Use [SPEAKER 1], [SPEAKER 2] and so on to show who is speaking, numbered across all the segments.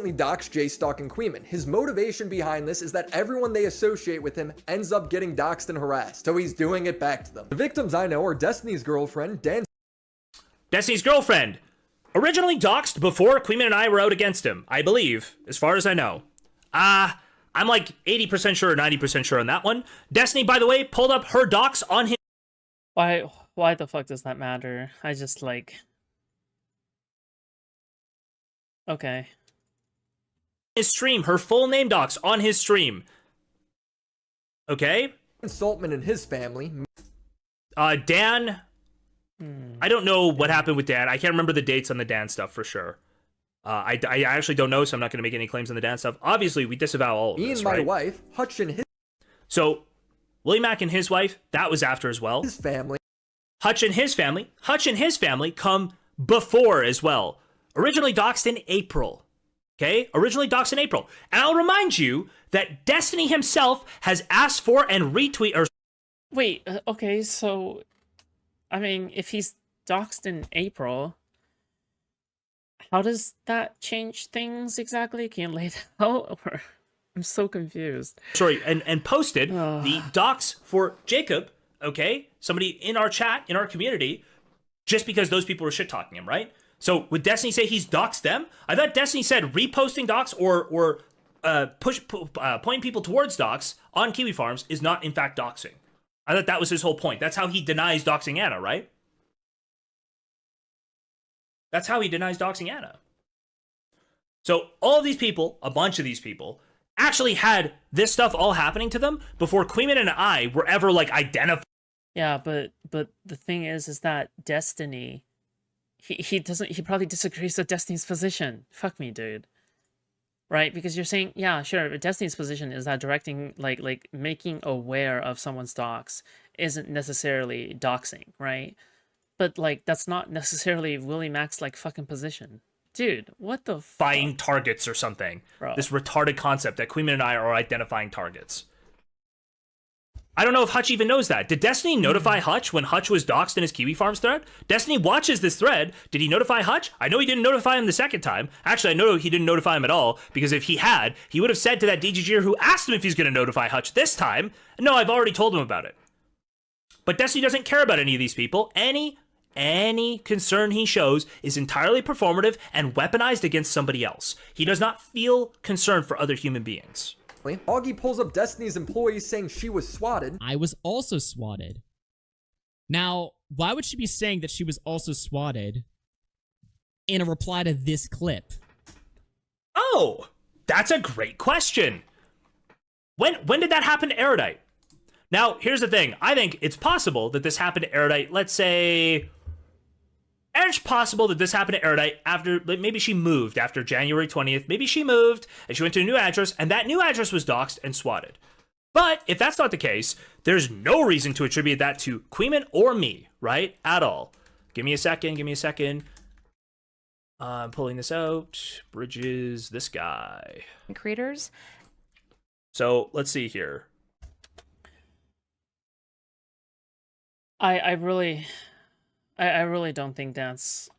[SPEAKER 1] doxed Jstlk and Queeman. His motivation behind this is that everyone they associate with him ends up getting doxed and harassed, so he's doing it back to them. The victims I know are Destiny's girlfriend,
[SPEAKER 2] Destiny's girlfriend, originally doxed before Queeman and I were out against him, I believe, as far as I know. I'm like 80% sure or 90% sure on that one. Destiny, by the way, pulled up her docs on his...
[SPEAKER 3] Why the fuck does that matter? I just like... Okay.
[SPEAKER 2] His stream, her full name docs on his stream. Okay?
[SPEAKER 1] Saltman and his family.
[SPEAKER 2] Dan... I don't know what happened with Dan. I can't remember the dates on the Dan stuff for sure. I actually don't know, so I'm not going to make any claims on the Dan stuff. Obviously, we disavow all of this,
[SPEAKER 1] Me and my
[SPEAKER 2] right?
[SPEAKER 1] wife, Hutch and his...
[SPEAKER 2] So, Willie Mack and his wife, that was after as well.
[SPEAKER 1] His family.
[SPEAKER 2] Hutch and his family come before as well. Originally doxed in April. Okay? Originally doxed in April. And I'll remind you that Destiny himself has asked for and retweet... or
[SPEAKER 3] Wait, okay, so... I mean, if he's doxed in April, how does that change things exactly? Can you lay it out? Or... I'm so confused.
[SPEAKER 2] Sorry, and posted the docs for Jacob, okay? Somebody in our chat, in our community, just because those people were shit-talking him, right? So would Destiny say he's doxed them? I thought Destiny said reposting docs or pointing people towards docs on Kiwi Farms is not, in fact, doxing. I thought that was his whole point. That's how he denies doxing Anna, right? That's how he denies doxing Anna. So all of these people, a bunch of these people, actually had this stuff all happening to them before Queeman and I were ever, like, identified.
[SPEAKER 3] Yeah, but the thing is that Destiny, he probably disagrees with Destiny's position. Fuck me, dude. Right? Because you're saying, yeah, sure, Destiny's position is that directing, like making aware of someone's docs isn't necessarily doxing, right? But, like, that's not necessarily Willie Mack's, like, fucking position. Dude, what the fuck?
[SPEAKER 2] Identifying targets or something.
[SPEAKER 3] Bro.
[SPEAKER 2] This retarded concept that Queeman and I are identifying targets. I don't know if Hutch even knows that. Did Destiny notify Hutch when Hutch was doxed in his Kiwi Farms thread? Destiny watches this thread. Did he notify Hutch? I know he didn't notify him the second time. Actually, I know he didn't notify him at all, because if he had, he would have said to that DGGer who asked him if he's going to notify Hutch this time, no, I've already told him about it. But Destiny doesn't care about any of these people. Any concern he shows is entirely performative and weaponized against somebody else. He does not feel concern for other human beings.
[SPEAKER 1] Augie pulls up Destiny's employees saying she was swatted.
[SPEAKER 4] I was also swatted. Now, why would she be saying that she was also swatted in a reply to this clip?
[SPEAKER 2] Oh, that's a great question. When did that happen to Erudite? Now, here's the thing. I think it's possible that this happened to Erudite, let's say... It's possible that this happened to Erudite after, maybe she moved after January 20th. Maybe she moved and she went to a new address, and that new address was doxed and swatted. But if that's not the case, there's no reason to attribute that to Queeman or me, right? At all. Give me a second. I'm pulling this out. Bridges, this guy.
[SPEAKER 5] Creators.
[SPEAKER 2] So let's see here.
[SPEAKER 3] I really don't think that's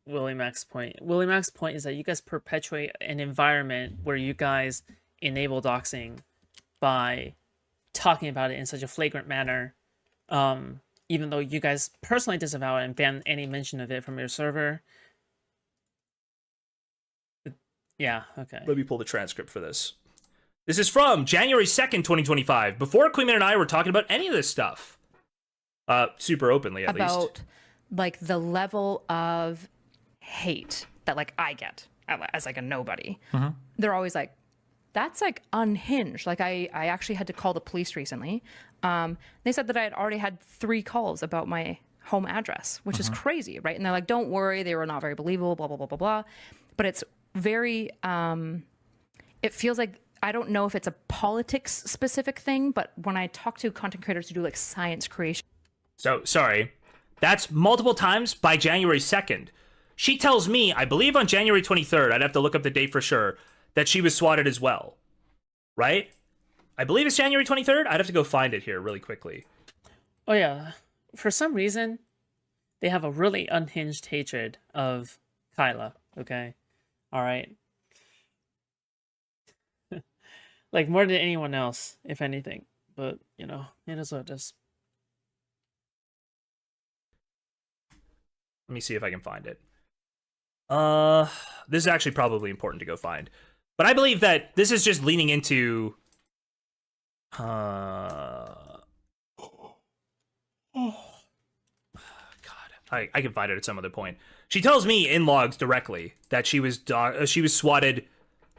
[SPEAKER 3] Willie Mack's point. Willie Mack's point is that you guys perpetuate an environment where you guys enable doxing by talking about it in such a flagrant manner, even though you guys personally disavow it and ban any mention of it from your server. Yeah, okay.
[SPEAKER 2] Let me pull the transcript for this. This is from January 2nd, 2025, before Queeman and I were talking about any of this stuff. Super openly, at least.
[SPEAKER 5] About, like, the level of hate that, like, I get as, like, a nobody. They're always like, that's, like, unhinged. Like, I actually had to call the police recently. They said that I had already had 3 calls about my home address, which is crazy, right? And they're like, don't worry, they were not very believable, blah, blah, blah, blah, blah. But it's very, it feels like, I don't know if it's a politics specific thing, but when I talk to content creators who do, like, science creation.
[SPEAKER 2] So, sorry. That's multiple times by January 2nd. She tells me, I believe on January 23rd, I'd have to look up the date for sure, that she was swatted as well. Right? I believe it's January 23rd. I'd have to go find it here really quickly.
[SPEAKER 3] Oh yeah. For some reason, they have a really unhinged hatred of Kyla, okay? Alright? Like, more than anyone else, if anything. But, you know, it is what it is.
[SPEAKER 2] Let me see if I can find it. This is actually probably important to go find. But I believe that this is just leaning into God. I can find it at some other point. She tells me in logs directly that she was swatted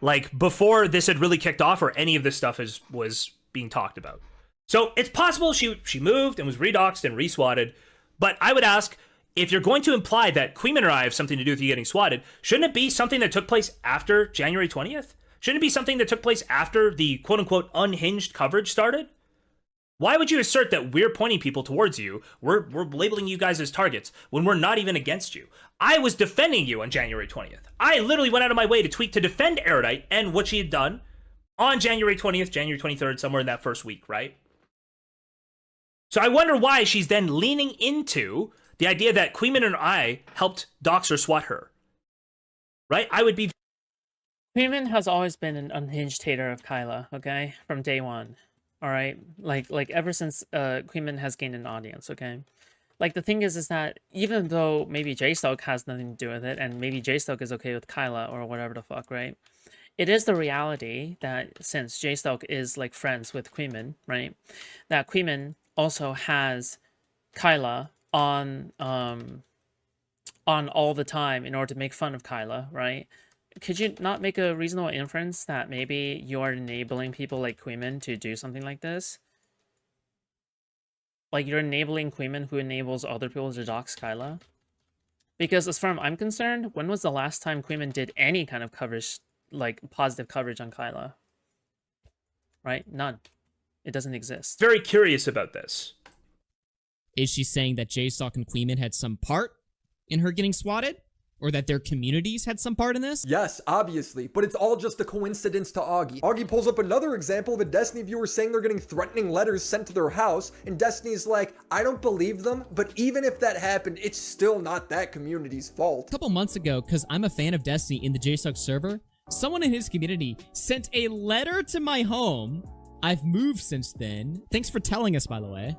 [SPEAKER 2] like before this had really kicked off or any of this stuff was being talked about. So it's possible she moved and was redoxed and re-swatted. But I would ask, if you're going to imply that Queeman or I have something to do with you getting swatted, shouldn't it be something that took place after January 20th? Shouldn't it be something that took place after the quote-unquote unhinged coverage started? Why would you assert that we're pointing people towards you, we're labeling you guys as targets, when we're not even against you? I was defending you on January 20th. I literally went out of my way to tweet to defend Erudite and what she had done on January 20th, January 23rd, somewhere in that first week, right? So I wonder why she's then leaning into the idea that Queeman and I helped dox or swat her. Right? I would be...
[SPEAKER 3] Queeman has always been an unhinged hater of Kyla, okay? From day one. Alright? Like ever since Queeman has gained an audience, okay? Like, the thing is that even though maybe Jstlk has nothing to do with it, and maybe Jstlk is okay with Kyla or whatever the fuck, right? It is the reality that since Jstlk is, like, friends with Queeman, right? That Queeman also has Kyla on all the time in order to make fun of Kyla, right? Could you not make a reasonable inference that maybe you're enabling people like Queeman to do something like this? Like, you're enabling Queeman who enables other people to dox Kyla? Because as far as I'm concerned, when was the last time Queeman did any kind of coverage, like positive coverage on Kyla? Right? None. It doesn't exist.
[SPEAKER 2] Very curious about this.
[SPEAKER 4] Is she saying that Jstlk and Queeman had some part in her getting swatted? Or that their communities had some part in this?
[SPEAKER 1] Yes, obviously, but it's all just a coincidence to Augie. Augie pulls up another example of a Destiny viewer saying they're getting threatening letters sent to their house, and Destiny's like, I don't believe them, but even if that happened, it's still not that community's fault.
[SPEAKER 4] A couple months ago, because I'm a fan of Destiny in the Jstlk server, someone in his community sent a letter to my home. I've moved since then. Thanks for telling us, by the way.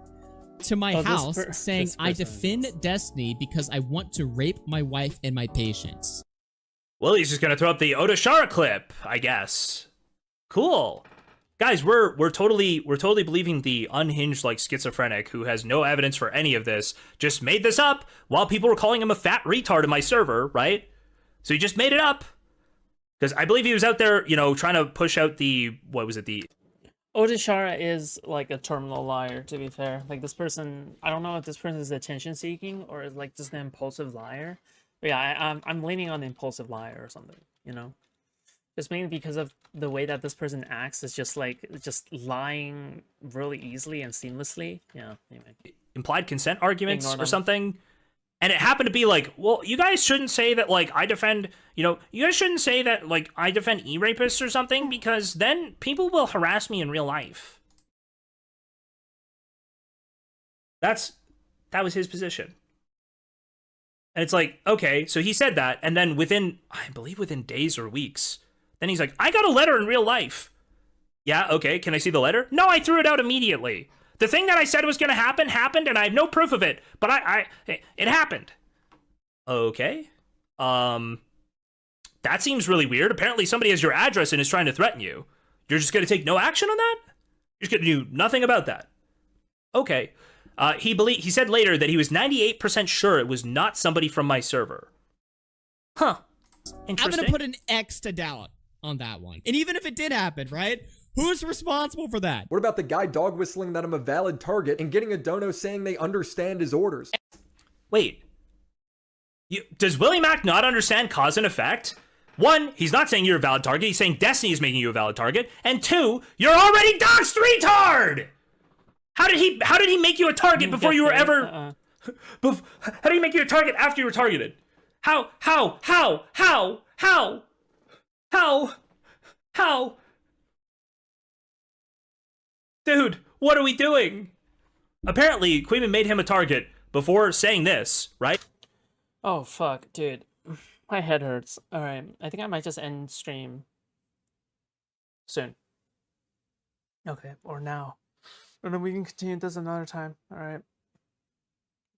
[SPEAKER 4] To my house saying I defend Destiny because I want to rape my wife and my patients.
[SPEAKER 2] Well, he's just gonna throw up the Odashara clip, I guess. Cool. Guys, we're totally believing the unhinged, like, schizophrenic who has no evidence for any of this, just made this up while people were calling him a fat retard in my server, right? So he just made it up. Because I believe he was out there, you know, trying to push out the, what was it, the...
[SPEAKER 3] Odashara is like a terminal liar, to be fair. Like, this person, I don't know if this person is attention seeking or is like just an impulsive liar. But yeah, I'm leaning on the impulsive liar or something, you know? Just mainly because of the way that this person acts is just like, just lying really easily and seamlessly. Yeah, anyway.
[SPEAKER 2] Implied consent arguments or something. And it happened to be like, well, you guys shouldn't say that, like, I defend, you know, you guys shouldn't say that, like, I defend e-rapists or something, because then people will harass me in real life. That was his position. And it's like, okay, so he said that, and then within, I believe within days or weeks, then he's like, I got a letter in real life. Yeah, okay, can I see the letter? No, I threw it out immediately. The thing that I said was going to happen happened, and I have no proof of it. But it happened. Okay. That seems really weird. Apparently somebody has your address and is trying to threaten you. You're just going to take no action on that? You're just going to do nothing about that. Okay. He said later that he was 98% sure it was not somebody from my server. Huh. Interesting.
[SPEAKER 4] I'm going to put an X to doubt on that one. And even if it did happen, right? Who's responsible for that?
[SPEAKER 1] What about the guy dog whistling that I'm a valid target and getting a dono saying they understand his orders?
[SPEAKER 2] Wait. Does Willie Mack not understand cause and effect? One, he's not saying you're a valid target. He's saying Destiny is making you a valid target. And two, you're already doxed, retard! How did he make you a target before you were ever... How did he make you a target after you were targeted? How? Dude, what are we doing? Apparently, Queeman made him a target before saying this, right?
[SPEAKER 3] Oh, fuck, dude. My head hurts. Alright, I think I might just end stream soon. Okay, or now. And then we can continue this another time, alright?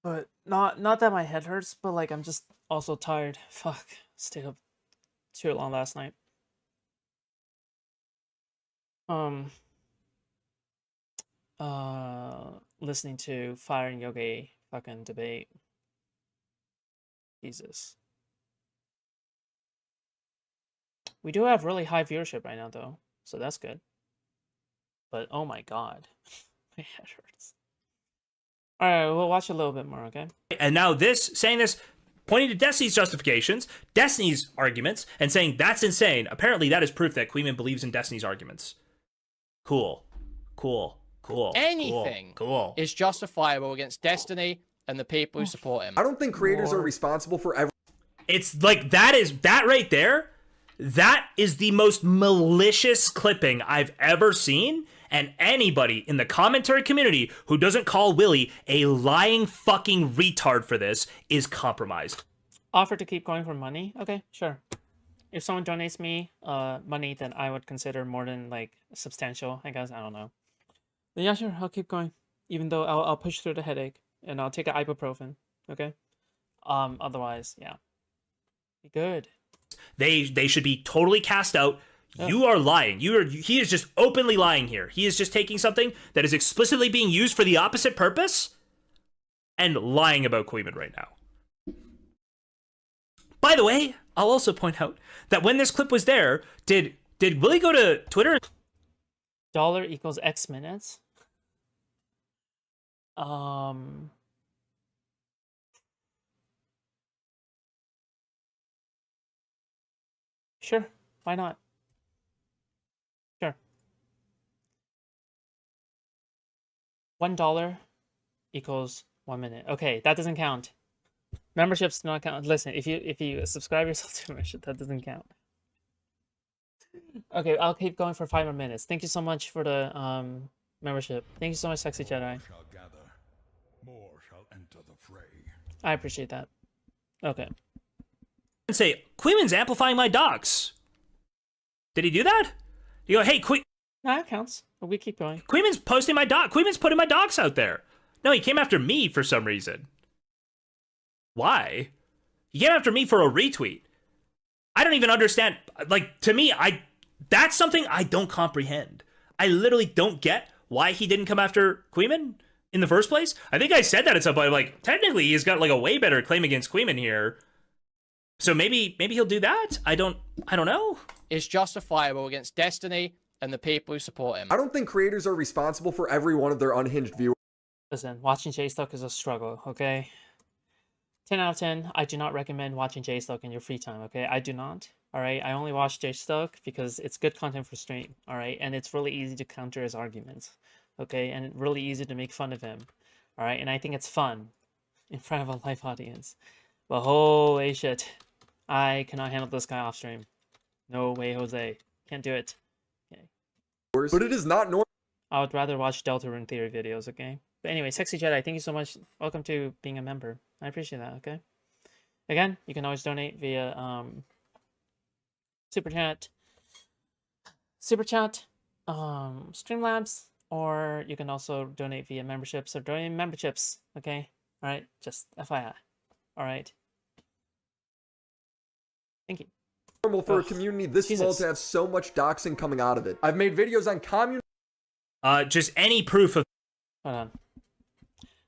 [SPEAKER 3] But not that my head hurts, but like I'm just also tired. Fuck. Stayed up too long last night. Listening to Fire and Yogi fucking debate. Jesus. We do have really high viewership right now though, so that's good. But oh my god. My head hurts. Alright, we'll watch a little bit more, okay?
[SPEAKER 2] And now saying this, pointing to Destiny's justifications, Destiny's arguments, and saying that's insane. Apparently that is proof that Queeman believes in Destiny's arguments. Cool.
[SPEAKER 6] Anything is justifiable against Destiny and the people who support him.
[SPEAKER 1] I don't think creators are responsible for every.
[SPEAKER 2] It's like that right there. That is the most malicious clipping I've ever seen. And anybody in the commentary community who doesn't call Willie a lying fucking retard for this is compromised.
[SPEAKER 3] Offer to keep going for money? Okay, sure. If someone donates me money, then I would consider more than like substantial, I guess. I don't know. Then yeah, sure, I'll keep going. Even though I'll push through the headache and I'll take an ibuprofen. Okay. Otherwise, yeah. Be good.
[SPEAKER 2] They should be totally cast out. Yeah. You are lying. He is just openly lying here. He is just taking something that is explicitly being used for the opposite purpose and lying about Queeman right now. By the way, I'll also point out that when this clip was there, did Willie go to Twitter?
[SPEAKER 3] Dollar equals X minutes. Sure, why not? Sure. $1 equals 1 minute. Okay, that doesn't count. Memberships do not count. Listen, if you subscribe yourself to a membership, that doesn't count. Okay, I'll keep going for 5 more minutes. Thank you so much for the membership. Thank you so much, Sexy Jedi.
[SPEAKER 7] More shall enter the fray.
[SPEAKER 3] I appreciate that. Okay.
[SPEAKER 2] And say, Queeman's amplifying my docs. Did he do that? You go, hey,
[SPEAKER 3] No, that counts. But we keep going.
[SPEAKER 2] Queeman's posting my doc. Queeman's putting my docs out there. No, he came after me for some reason. Why? He came after me for a retweet. I don't even understand. Like, to me, that's something I don't comprehend. I literally don't get why he didn't come after Queeman in the first place. I think I said that at some point. Like, technically, he's got like a way better claim against Queeman here. So maybe he'll do that. I don't know.
[SPEAKER 6] Is justifiable against Destiny and the people who support him.
[SPEAKER 1] I don't think creators are responsible for every one of their unhinged viewers.
[SPEAKER 3] Listen, watching Jstlk is a struggle, okay? 10 out of 10, I do not recommend watching Jstlk in your free time, okay? I do not, alright? I only watch Jstlk because it's good content for stream, alright? And it's really easy to counter his arguments, okay? And really easy to make fun of him, alright? And I think it's fun in front of a live audience. But holy shit, I cannot handle this guy off stream. No way, Jose. Can't do it. Okay.
[SPEAKER 1] But it is not normal.
[SPEAKER 3] I would rather watch Deltarune Theory videos, okay? But anyway, Sexy Jedi, thank you so much. Welcome to being a member. I appreciate that, okay? Again, you can always donate via Super Chat, Streamlabs, or you can also donate via memberships or donate memberships, okay? Alright, just FYI. Alright. Thank you.
[SPEAKER 1] Normal for a community this small to have so much doxing coming out of it. I've made videos on community.
[SPEAKER 2] Just any proof of.
[SPEAKER 3] Hold on.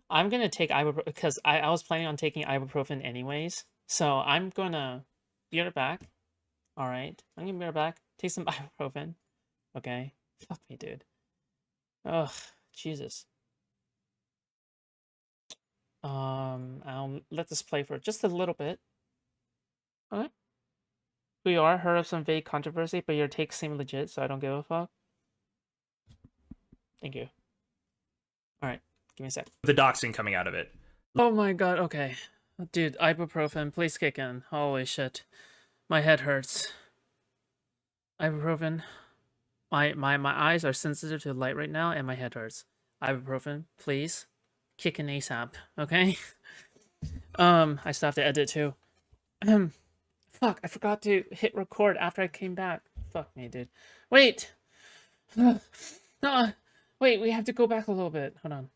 [SPEAKER 3] I'm gonna take ibuprofen because I was planning on taking ibuprofen anyways. So I'm gonna be right back. All right, I'm gonna be right back. Take some ibuprofen. Okay. Fuck me, dude. Ugh, Jesus. I'll let this play for just a little bit. Okay. Who you are? Heard of some vague controversy, but your takes seem legit, so I don't give a fuck. Thank you. Alright, give me a sec.
[SPEAKER 2] The doxing coming out of it.
[SPEAKER 3] Oh my god, okay. Dude, ibuprofen, please kick in. Holy shit. My head hurts. Ibuprofen. My eyes are sensitive to light right now, and my head hurts. Ibuprofen, please. Kick in ASAP, okay? I still have to edit too. Fuck, I forgot to hit record after I came back. Fuck me, dude. Wait! No, wait, we have to go back a little bit. Hold on.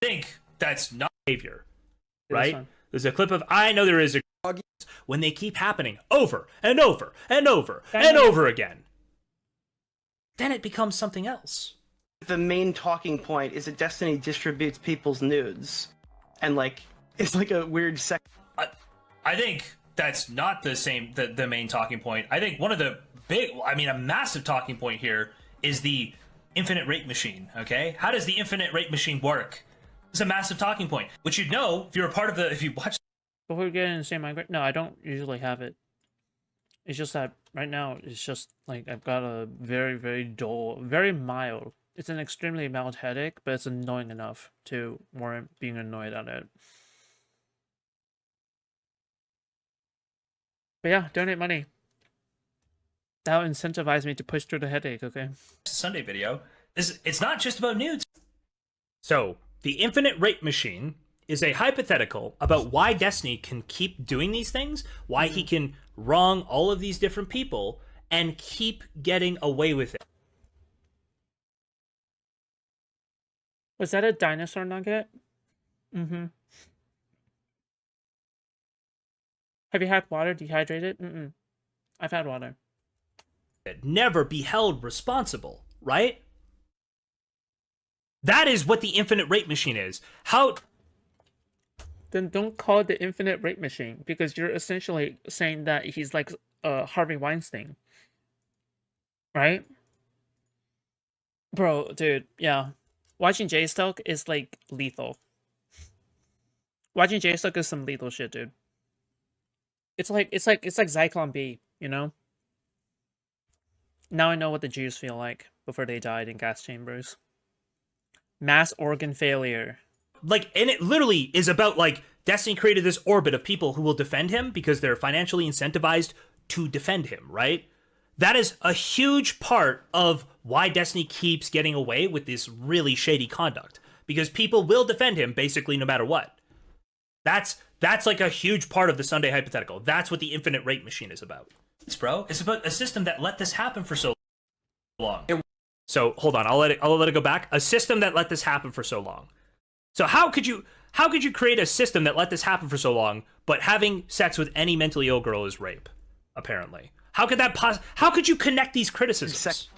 [SPEAKER 2] I think that's not behavior,
[SPEAKER 3] This
[SPEAKER 2] right?
[SPEAKER 3] one.
[SPEAKER 2] There's a clip of, I know there is a, when they keep happening over and over and over and over again, then it becomes something else.
[SPEAKER 8] The main talking point is that Destiny distributes people's nudes, and like it's like a weird
[SPEAKER 2] I think that's not the main talking point. I think one of the a massive talking point here is the infinite rape machine. Okay, how does the infinite rape machine work? It's a massive talking point, which you'd know if you're a part of if you watch.
[SPEAKER 3] Before we get into Say Migrate, no, I don't usually have it. It's just that right now, it's just like I've got a very, very dull, very mild. It's an extremely mild headache, but it's annoying enough to warrant being annoyed at it. But yeah, donate money. That'll incentivize me to push through the headache, okay?
[SPEAKER 2] Sunday video. It's not just about nudes. So, the infinite rape machine is a hypothetical about why Destiny can keep doing these things, why he can wrong all of these different people, and keep getting away with it.
[SPEAKER 3] Was that a dinosaur nugget? Mm-hmm. Have you had water dehydrated? Mm-mm. I've had water.
[SPEAKER 2] Never be held responsible, right? That is what the infinite rape machine is. How...
[SPEAKER 3] Then don't call it the infinite rape machine, because you're essentially saying that he's like Harvey Weinstein. Right? Bro, dude, yeah. Watching Jstlk is like lethal. Watching Jstlk is some lethal shit, dude. It's like Zyklon B, you know? Now I know what the Jews feel like before they died in gas chambers. Mass organ failure.
[SPEAKER 2] Like, and it literally is about, like, Destiny created this orbit of people who will defend him because they're financially incentivized to defend him, right? That is a huge part of why Destiny keeps getting away with this really shady conduct. Because people will defend him basically no matter what. That's like a huge part of the Sunday hypothetical. That's what the infinite rape machine is about. Bro, it's about a system that let this happen for so long. So hold on, I'll let it go back. A system that let this happen for so long. So how could you create a system that let this happen for so long, but having sex with any mentally ill girl is rape? Apparently, how could that how could you connect these criticisms?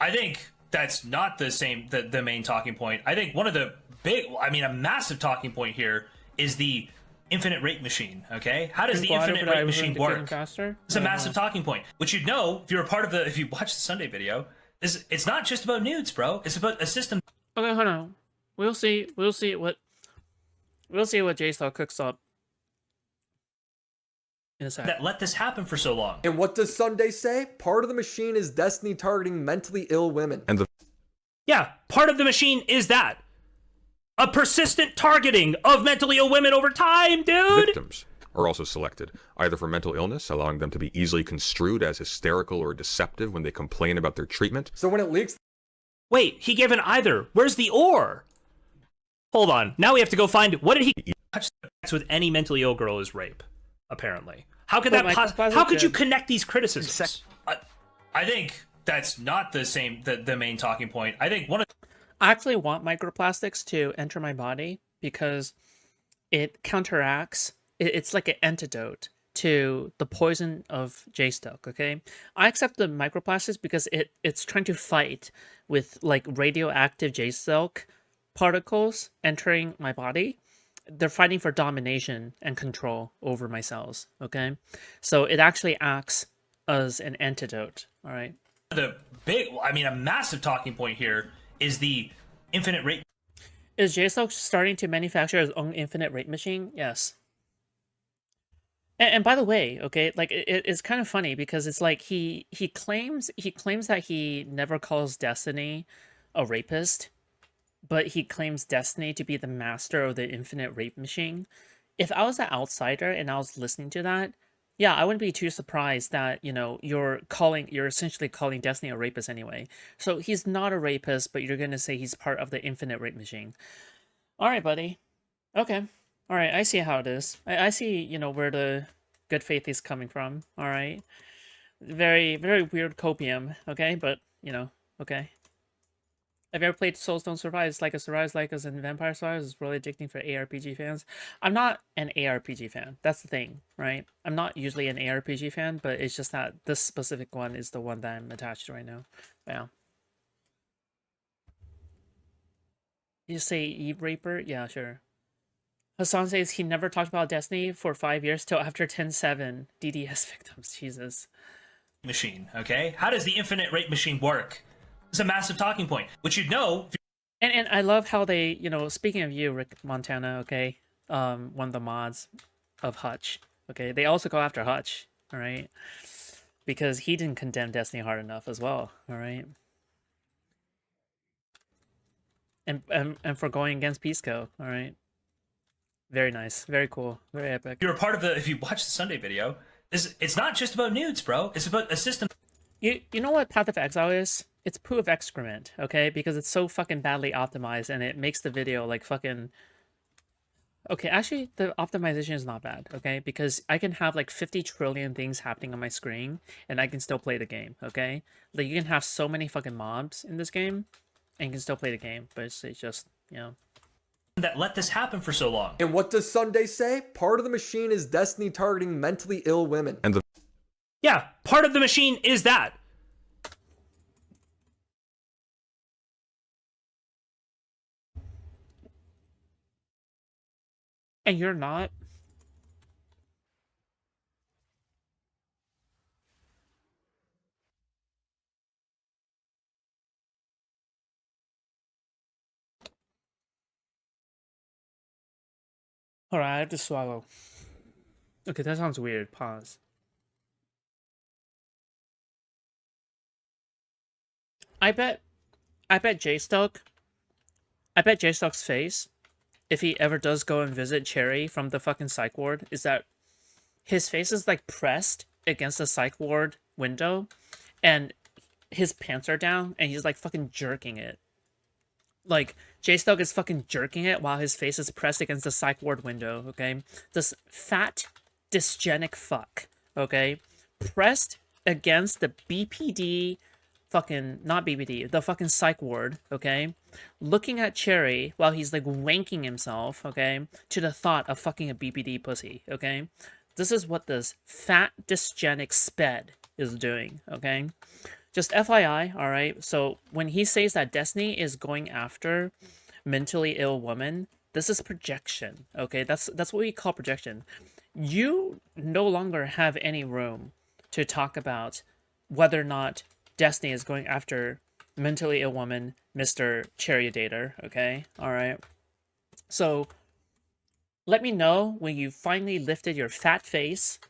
[SPEAKER 2] I think that's not the main talking point. I think one of the a massive talking point here is the infinite rape machine. Okay, how does the infinite rape machine work? It's a massive talking point, which you'd know if you're a part of if you watch the Sunday video. It's not just about nudes, bro. It's about a system.
[SPEAKER 3] Okay, hold on. We'll see what Jstlk cooks up in a second.
[SPEAKER 2] That let this happen for so long.
[SPEAKER 1] And what does Sunday say? Part of the machine is Destiny targeting mentally ill women.
[SPEAKER 2] Yeah, part of the machine is that. A persistent targeting of mentally ill women over time, dude!
[SPEAKER 9] Victims are also selected, either for mental illness, allowing them to be easily construed as hysterical or deceptive when they complain about their treatment.
[SPEAKER 1] So when it leaks...
[SPEAKER 2] Wait, he gave an either. Where's the or? Hold on. Now we have to go find... What did he... Touch sex with any mentally ill girl is rape, apparently. How could how could you connect these criticisms? I think that's not the main talking point. I think one of...
[SPEAKER 3] I actually want microplastics to enter my body because it counteracts... It's like an antidote to the poison of Jstlk, okay? I accept the microplastics because it's trying to fight with like radioactive Jstlk particles entering my body. They're fighting for domination and control over my cells, okay? So it actually acts as an antidote, all right?
[SPEAKER 2] A massive talking point here is the infinite rape.
[SPEAKER 3] Is Jstlk starting to manufacture his own infinite rape machine? Yes. And by the way, okay, like it's kind of funny because it's like he claims that he never calls Destiny a rapist, but he claims Destiny to be the master of the infinite rape machine. If I was an outsider and I was listening to that, yeah, I wouldn't be too surprised that, you know, you're essentially calling Destiny a rapist anyway. So he's not a rapist, but you're gonna say he's part of the infinite rape machine. All right, buddy. Okay. All right, I see how it is. I see, you know, where the good faith is coming from. All right. Very, very weird copium, okay? But, you know, okay. Have you ever played Souls Don't Survive? It's like a Survives Like Us and Vampire Survivors. It's really addicting for ARPG fans. I'm not an ARPG fan. That's the thing, right? I'm not usually an ARPG fan, but it's just that this specific one is the one that I'm attached to right now. Yeah. You say Eve Raper? Yeah, sure. Hassan says he never talked about Destiny for 5 years till after 10-7. DDS victims, Jesus.
[SPEAKER 2] Machine, okay? How does the infinite rate machine work? It's a massive talking point, which you'd know.
[SPEAKER 3] And I love how they, you know, speaking of you, Rick Montana, okay, one of the mods of Hutch, okay, they also go after Hutch, all right, because he didn't condemn Destiny hard enough as well, all right, and for going against Pisco, all right, very nice, very cool, very epic.
[SPEAKER 2] You're a part of the. If you watch the Sunday video, it's not just about nudes, bro. It's about a system.
[SPEAKER 3] You know what Path of Exile is? It's poo of excrement, okay? Because it's so fucking badly optimized and it makes the video like fucking... Okay, actually, the optimization is not bad, okay? Because I can have like 50 trillion things happening on my screen and I can still play the game, okay? Like, you can have so many fucking mobs in this game and you can still play the game, but it's just, you know...
[SPEAKER 2] That let this happen for so long.
[SPEAKER 1] And what does Sunday say? Part of the machine is Destiny targeting mentally ill women.
[SPEAKER 9] And the
[SPEAKER 2] Yeah, part of the machine is that.
[SPEAKER 3] And you're not? Alright, I have to swallow. Okay, that sounds weird. Pause. I bet Jstlk, I bet Jstlk's face, if he ever does go and visit Cherry from the fucking psych ward, is that his face is like pressed against the psych ward window and his pants are down and he's like fucking jerking it. Like, Jstlk is fucking jerking it while his face is pressed against the psych ward window, okay? This fat, dysgenic fuck, okay? Pressed against the BPD, fucking, not BPD, the fucking psych ward, okay? Looking at Cherry while he's like wanking himself, okay? To the thought of fucking a BPD pussy, okay? This is what this fat, dysgenic sped is doing, okay? Just FYI, all right? So when he says that Destiny is going after mentally ill women, this is projection, okay? That's what we call projection. You no longer have any room to talk about whether or not Destiny is going after mentally ill woman, Mr. Chariodator, okay? All right. So let me know when you finally lifted your fat face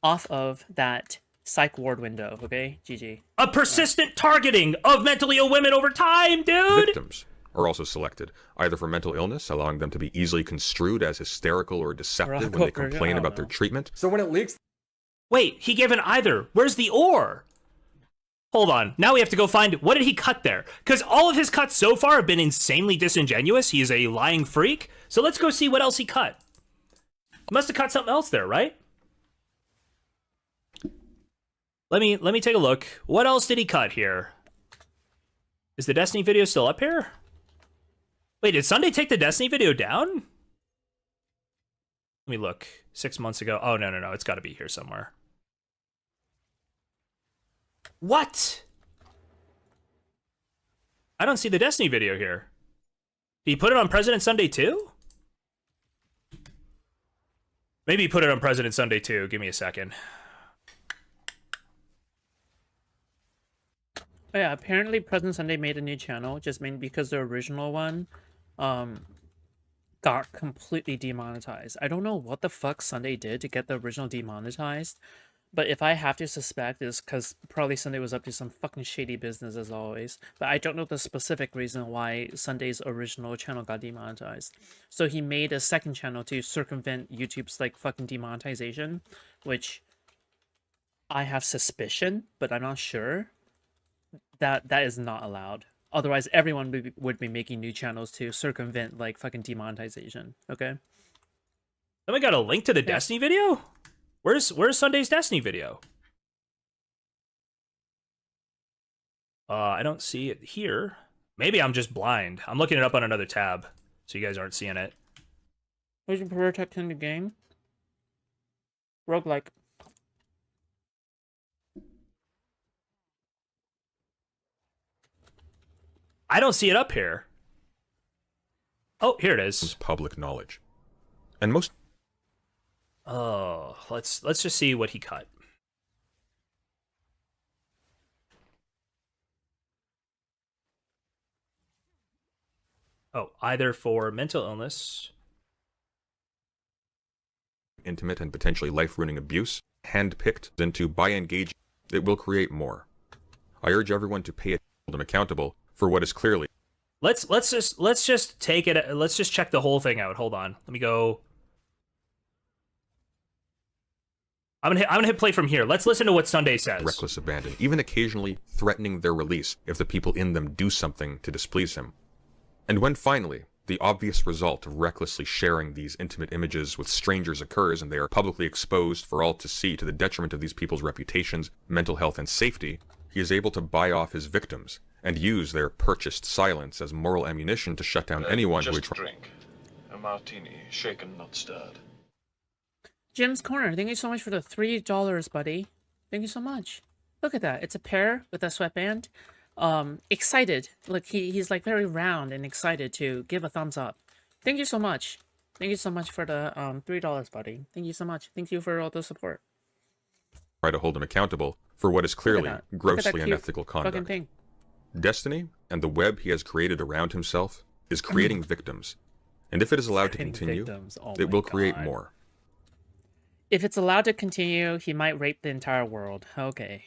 [SPEAKER 3] off of that psych ward window, okay? GG.
[SPEAKER 2] A persistent targeting of mentally ill women over time, dude!
[SPEAKER 9] victims are also selected, either for mental illness, allowing them to be easily construed as hysterical or deceptive when they complain about their treatment.
[SPEAKER 1] So when it leaks...
[SPEAKER 2] Wait, he gave an either. Where's the or? Hold on. Now we have to go find... What did he cut there? Because all of his cuts so far have been insanely disingenuous. He is a lying freak. So let's go see what else he cut. He must have cut something else there, right? Let me take a look. What else did he cut here? Is the Destiny video still up here? Wait, did Sunday take the Destiny video down? Let me look. 6 months ago. Oh, no. It's got to be here somewhere. What? I don't see the Destiny video here. Did he put it on President Sunday too? Maybe he put it on President Sunday too. Give me a second.
[SPEAKER 3] Oh yeah, apparently President Sunday made a new channel, just mainly because the original one got completely demonetized. I don't know what the fuck Sunday did to get the original demonetized, but if I have to suspect, it's because probably Sunday was up to some fucking shady business as always. But I don't know the specific reason why Sunday's original channel got demonetized. So he made a second channel to circumvent YouTube's like fucking demonetization, which I have suspicion, but I'm not sure. That is not allowed. Otherwise, everyone would be making new channels to circumvent like fucking demonetization. Okay.
[SPEAKER 2] Then we got a link to the Destiny video. Where's Sunday's Destiny video? I don't see it here. Maybe I'm just blind. I'm looking it up on another tab, so you guys aren't seeing it.
[SPEAKER 3] Would you prefer tech in the game? Roguelike.
[SPEAKER 2] I don't see it up here. Oh, here it is.
[SPEAKER 9] Public knowledge. And most...
[SPEAKER 2] Oh, let's just see what he cut. Oh, either for mental illness.
[SPEAKER 9] Intimate and potentially life-ruining abuse, hand-picked, into by engaging, it will create more. I urge everyone to pay them accountable for what is clearly...
[SPEAKER 2] Let's just take it. Let's just check the whole thing out. Hold on. Let me go. I'm gonna hit play from here. Let's listen to what Sunday says.
[SPEAKER 9] Reckless abandon, even occasionally threatening their release if the people in them do something to displease him. And when finally, the obvious result of recklessly sharing these intimate images with strangers occurs and they are publicly exposed for all to see to the detriment of these people's reputations, mental health, and safety, he is able to buy off his victims and use their purchased silence as moral ammunition to shut down anyone who would try.
[SPEAKER 10] Drink. A martini, shaken, not stirred.
[SPEAKER 3] Jim's Corner, thank you so much for the $3, buddy. Thank you so much. Look at that. It's a pear with a sweatband. Excited. Look, he's like very round and excited to give a thumbs up. Thank you so much. Thank you so much for the $3, buddy. Thank you so much. Thank you for all the support.
[SPEAKER 9] Try to hold him accountable for what is clearly grossly unethical conduct.
[SPEAKER 3] Thing.
[SPEAKER 9] Destiny and the web he has created around himself is creating victims. And if it is allowed to continue, it will create more.
[SPEAKER 3] If it's allowed to continue, he might rape the entire world. Okay.